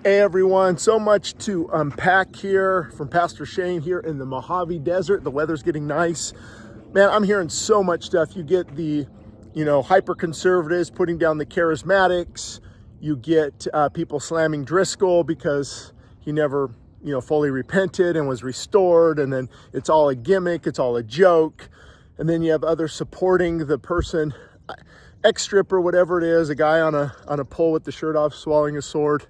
Hey everyone, so much to unpack here from Pastor Shane here in the Mojave Desert. The weather's getting nice. Man, I'm hearing so much stuff. You get the, hyper conservatives putting down the charismatics. You get people slamming Driscoll because he never, fully repented and was restored. And then it's all a gimmick. It's all a joke. And then you have others supporting the person, ex-stripper, whatever it is, a guy on a pole with the shirt off, swallowing a sword.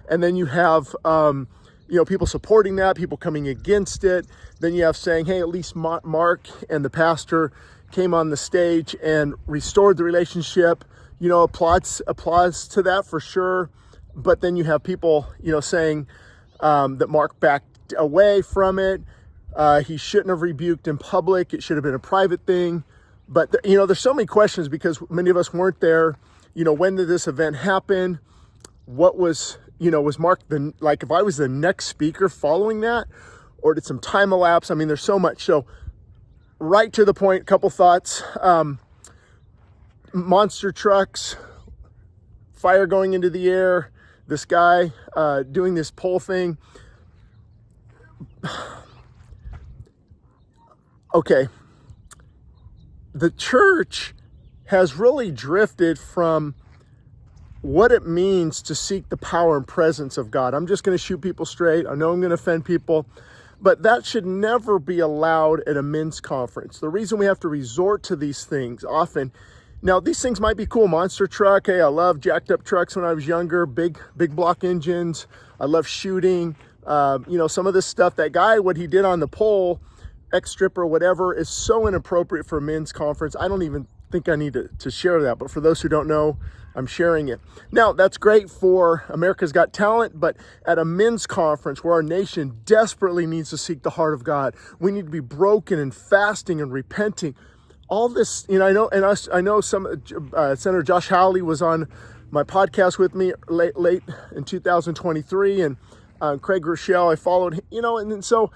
And then you have, people supporting that, people coming against it. Then you have saying, hey, at least Mark and the pastor came on the stage and restored the relationship, applause to that for sure. But then you have people, saying that Mark backed away from it. He shouldn't have rebuked in public. It should have been a private thing. But, there's so many questions because many of us weren't there. When did this event happen? What was Mark if I was the next speaker following that, or did some time elapse? I mean, there's so much. So right to the point, couple thoughts. Monster trucks, fire going into the air, this guy doing this pole thing. Okay. The church has really drifted from what it means to seek the power and presence of God. I'm just going to shoot people straight. I know I'm going to offend people, but that should never be allowed at a men's conference. The reason we have to resort to these things often, now these things might be cool. Monster truck. Hey, I love jacked up trucks when I was younger, big block engines. I love shooting. Some of this stuff, that guy, what he did on the pole, ex-stripper, whatever, is so inappropriate for a men's conference. I don't even think I need to share that, but for those who don't know, I'm sharing it. Now, that's great for America's Got Talent, but at a men's conference where our nation desperately needs to seek the heart of God, we need to be broken and fasting and repenting. All this, I know some Senator Josh Hawley was on my podcast with me late in 2023, and Craig Rochelle, I followed, and so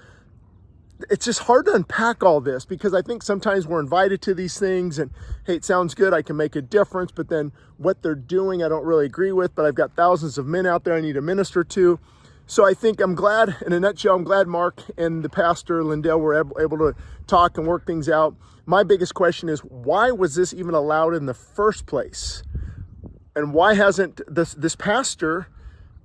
it's just hard to unpack all this because I think sometimes we're invited to these things and, hey, it sounds good, I can make a difference, but then what they're doing I don't really agree with, but I've got thousands of men out there I need to minister to. So I think I'm glad, in a nutshell, I'm glad Mark and the pastor, Lindell, were able to talk and work things out. My biggest question is, why was this even allowed in the first place? And why hasn't this pastor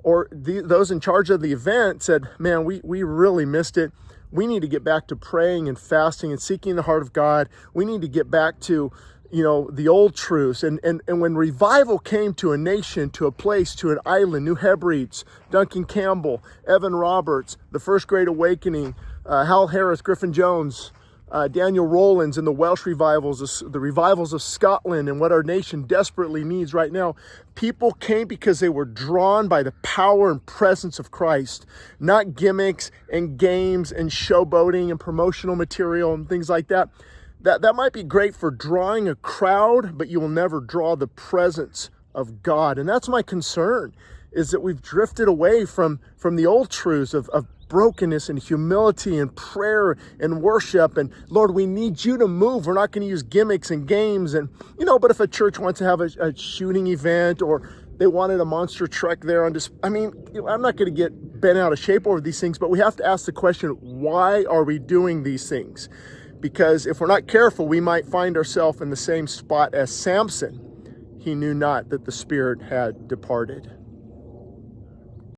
or those in charge of the event said, man, we really missed it. We need to get back to praying and fasting and seeking the heart of God. We need to get back to, the old truths. And when revival came to a nation, to a place, to an island, New Hebrides, Duncan Campbell, Evan Roberts, the First Great Awakening, Hal Harris, Griffin Jones, Daniel Rowlands, and the Welsh revivals, the revivals of Scotland, and what our nation desperately needs right now. People came because they were drawn by the power and presence of Christ, not gimmicks and games and showboating and promotional material and things like that. That might be great for drawing a crowd, but you will never draw the presence of God. And that's my concern, is that we've drifted away from the old truths of brokenness and humility and prayer and worship. And Lord, we need you to move. We're not going to use gimmicks and games. And, but if a church wants to have a shooting event, or they wanted a monster truck there I'm not going to get bent out of shape over these things, but we have to ask the question, why are we doing these things? Because if we're not careful, we might find ourselves in the same spot as Samson. He knew not that the spirit had departed.